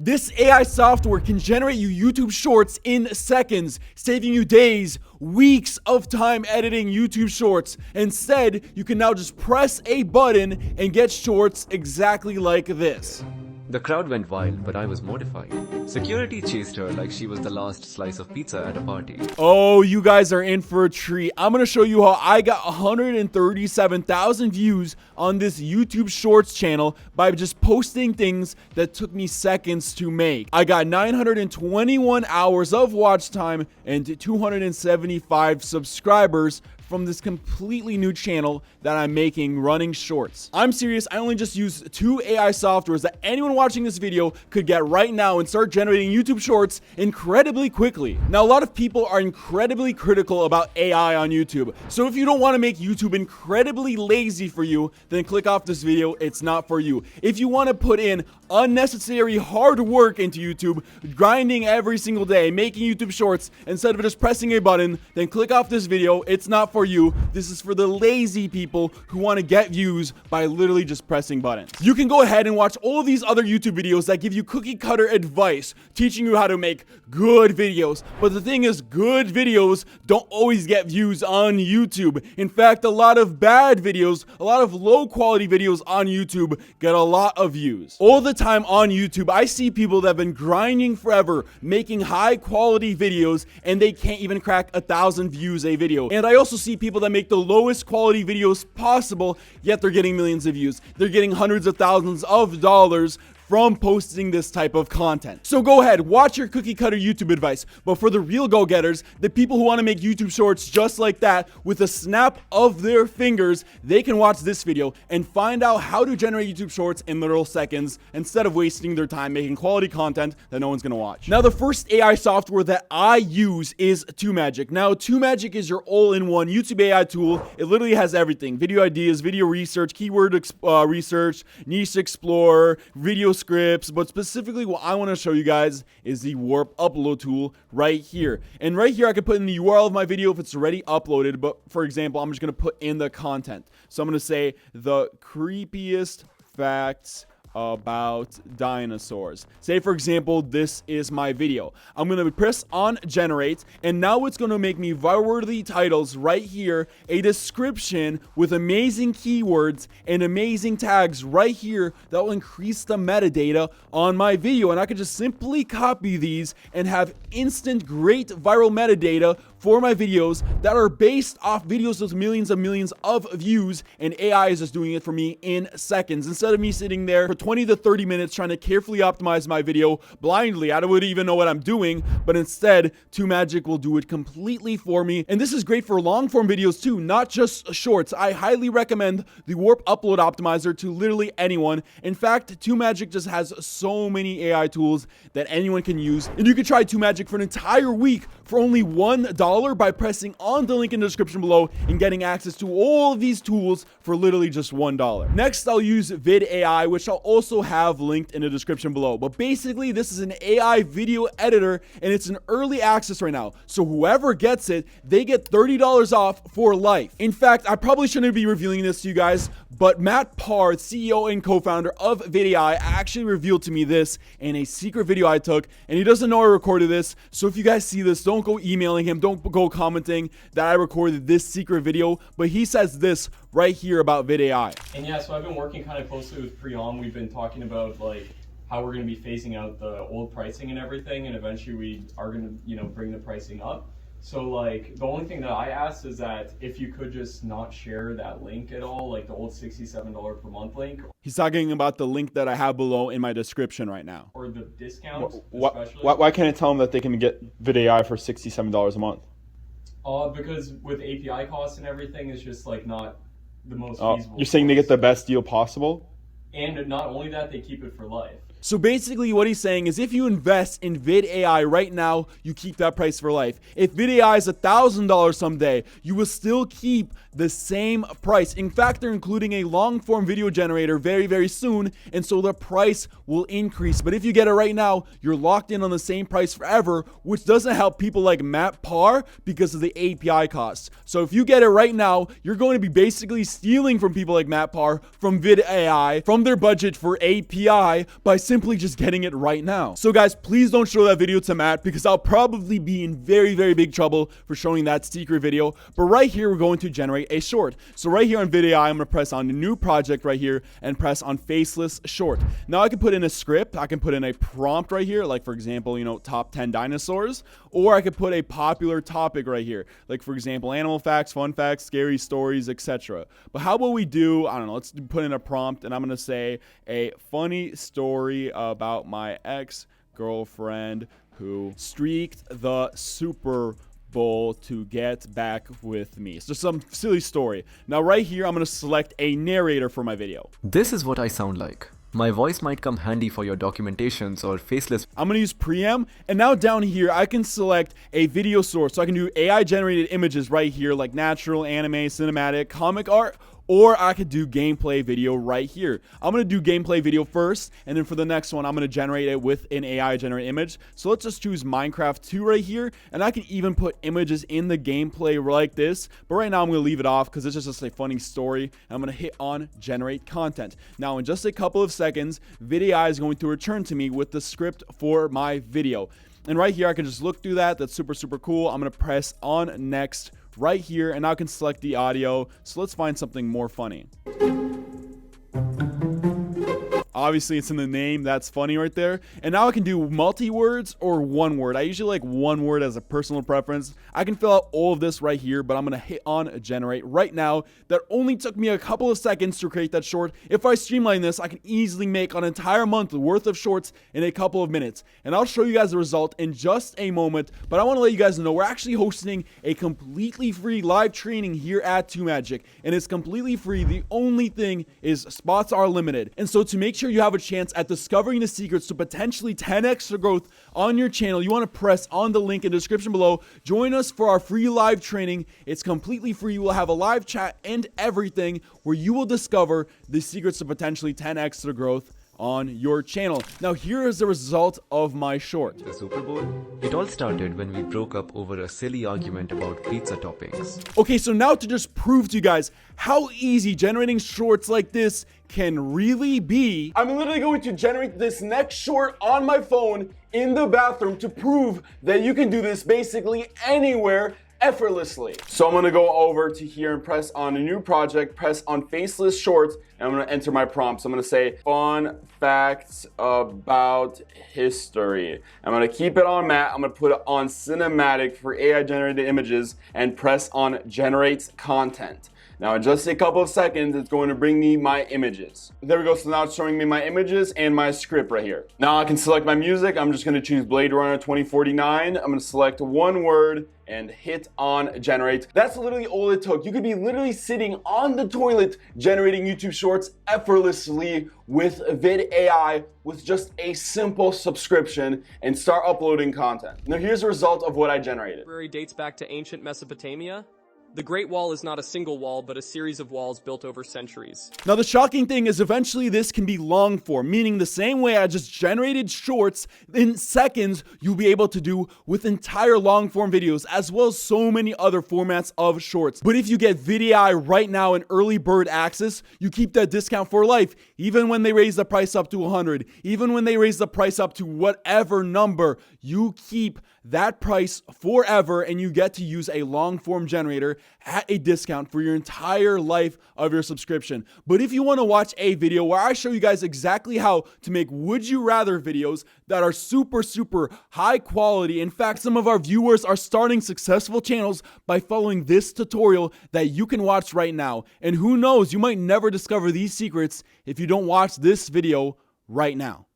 This AI software can generate you YouTube shorts in seconds, saving you days, weeks of time editing YouTube shorts. Instead, you can now just press a button and get shorts exactly like this. The crowd went wild, but I was mortified. Security chased her like she was the last slice of pizza at a party. Oh, you guys are in for a treat. I'm going to show you how I got 137,000 views on this YouTube Shorts channel by just posting things that took me seconds to make. I got 921 hours of watch time and 275 subscribers from this completely new channel that I'm making running shorts. I'm serious, I only just used 2 AI softwares that anyone watching this video could get right now and start generating YouTube shorts incredibly quickly. Now, a lot of people are incredibly critical about AI on YouTube. So if you don't want to make YouTube incredibly lazy for you, then click off this video, it's not for you. If you want to put in unnecessary hard work into YouTube, grinding every single day, making YouTube shorts instead of just pressing a button, then click off this video, it's not for you. This is for the lazy people who want to get views by literally just pressing buttons. You can go ahead and watch all of these other YouTube videos that give you cookie cutter advice, teaching you how to make good videos. But the thing is, good videos don't always get views on YouTube. In fact, a lot of bad videos, a lot of low quality videos on YouTube get a lot of views. All the time on YouTube, I see people that have been grinding forever, making high quality videos, and they can't even crack 1,000 views a video. And I also see people that make the lowest quality videos possible, yet they're getting millions of views. They're getting hundreds of thousands of dollars from posting this type of content. So go ahead, watch your cookie cutter YouTube advice. But for the real go-getters, the people who want to make YouTube shorts just like that with a snap of their fingers, they can watch this video and find out how to generate YouTube shorts in literal seconds instead of wasting their time making quality content that no one's gonna watch. Now, the first AI software that I use is TubeMagic. Now, TubeMagic is your all-in-one YouTube AI tool. It literally has everything: video ideas, video research, keyword research, niche explorer, video scripts. But specifically what I want to show you guys is the warp upload tool right here. And right here I can put in the URL of my video if it's already uploaded. But for example, I'm just going to put in the content. So I'm going to say the creepiest facts about dinosaurs. Say for example, this is my video. I'm going to press on generate, and now it's going to make me viral-worthy titles right here, a description with amazing keywords and amazing tags right here that will increase the metadata on my video. And I could just simply copy these and have instant great viral metadata for my videos that are based off videos with millions of views, and AI is just doing it for me in seconds. Instead of me sitting there for 20 to 30 minutes trying to carefully optimize my video blindly, I wouldn't even know what I'm doing, but instead, TubeMagic will do it completely for me. And this is great for long form videos too, not just shorts. I highly recommend the Warp Upload Optimizer to literally anyone. In fact, TubeMagic just has so many AI tools that anyone can use, and you can try TubeMagic for an entire week for only $1 by pressing on the link in the description below and getting access to all of these tools for literally just $1. Next, I'll use VidAI, which I'll also have linked in the description below. But basically, this is an AI video editor, and it's in early access right now. So whoever gets it, they get $30 off for life. In fact, I probably shouldn't be revealing this to you guys, but Matt Parr, CEO and co-founder of VidAI, actually revealed to me this in a secret video I took, and he doesn't know I recorded this. So if you guys see this, don't go emailing him, don't go commenting that I recorded this secret video, but he says this right here about VidAI. And yeah, so I've been working kind of closely with Priam. We've been talking about like how we're going to be phasing out the old pricing and everything, and eventually we are going to, you know, bring the pricing up. So like the only thing that I asked is that if you could just not share that link at all, like the old $67 per month link. He's talking about the link that I have below in my description right now. Or the discounts. Why can't I tell them that they can get VidAI for $67 a month? Because with API costs and everything, it's just like not the most feasible. You're saying they get the best deal possible? And not only that, they keep it for life. So basically what he's saying is if you invest in VidAI right now, you keep that price for life. If VidAI is $1,000 someday, you will still keep the same price. In fact, they're including a long form video generator very, very soon, and so the price will increase. But if you get it right now, you're locked in on the same price forever, which doesn't help people like Matt Parr because of the API costs. So if you get it right now, you're going to be basically stealing from people like Matt Parr, from VidAI, from their budget for API by simply just getting it right now. So guys, please don't show that video to Matt because I'll probably be in very, very big trouble for showing that secret video. But right here, we're going to generate a short. So right here on video, I'm going to press on a new project right here and press on Faceless short. Now I can put in a script. I can put in a prompt right here. Like for example, you know, top 10 dinosaurs, or I could put a popular topic right here. Like for example, animal facts, fun facts, scary stories, etc. But how about we do, I don't know, let's put in a prompt and I'm going to say a funny story about my ex-girlfriend who streaked the Super Bowl to get back with me. So some silly story. Now right here, I'm going to select a narrator for my video. This is what I sound like. My voice might come handy for your documentations or faceless. I'm going to use preamp, and now down here I can select a video source. So I can do AI generated images right here, like natural, anime, cinematic, comic art, or I could do gameplay video right here. I'm going to do gameplay video first, and then for the next one, I'm going to generate it with an AI generated image. So let's just choose Minecraft 2 right here, and I can even put images in the gameplay like this. But right now, I'm going to leave it off because it's just a funny story. And I'm going to hit on generate content. Now, in just a couple of seconds, VidAI is going to return to me with the script for my video. And right here, I can just look through that. That's super, super cool. I'm going to press on next right here, and now I can select the audio. So let's find something more funny. Obviously, it's in the name. That's funny right there. And now I can do multi-words or one word. I usually like one word as a personal preference. I can fill out all of this right here, but I'm going to hit on generate right now. That only took me a couple of seconds to create that short. If I streamline this, I can easily make an entire month worth of shorts in a couple of minutes. And I'll show you guys the result in just a moment. But I want to let you guys know we're actually hosting a completely free live training here at TubeMagic. And it's completely free. The only thing is spots are limited. And so to make sure you have a chance at discovering the secrets to potentially 10x the growth on your channel, you want to press on the link in the description below. Join us for our free live training. It's completely free. We'll have a live chat and everything where you will discover the secrets to potentially 10x the growth on your channel. Now here is the result of my short. The Super Bowl? It all started when we broke up over a silly argument about pizza toppings. Okay, so now to just prove to you guys how easy generating shorts like this can really be, I'm literally going to generate this next short on my phone in the bathroom to prove that you can do this basically anywhere effortlessly. So I'm gonna go over to here and press on a new project, press on Faceless Shorts, and I'm gonna enter my prompts. I'm gonna say fun facts about history. I'm gonna keep it on matte. I'm gonna put it on cinematic for AI generated images and press on generate content. Now in just a couple of seconds, it's going to bring me my images. There we go, so now it's showing me my images and my script right here. Now I can select my music. I'm just gonna choose Blade Runner 2049. I'm gonna select one word and hit on generate. That's literally all it took. You could be literally sitting on the toilet generating YouTube shorts effortlessly with VidAI with just a simple subscription and start uploading content. Now here's the result of what I generated. Library dates back to ancient Mesopotamia. The Great Wall is not a single wall, but a series of walls built over centuries. Now the shocking thing is eventually this can be long form, meaning the same way I just generated shorts in seconds, you'll be able to do with entire long form videos, as well as so many other formats of shorts. But if you get VidAI right now in early bird access, you keep that discount for life, even when they raise the price up to 100, even when they raise the price up to whatever number, you keep that price forever and you get to use a long form generator at a discount for your entire life of your subscription. But if you want to watch a video where I show you guys exactly how to make would you rather videos that are super high quality, in fact some of our viewers are starting successful channels by following this tutorial that you can watch right now. And who knows, you might never discover these secrets if you don't watch this video right now.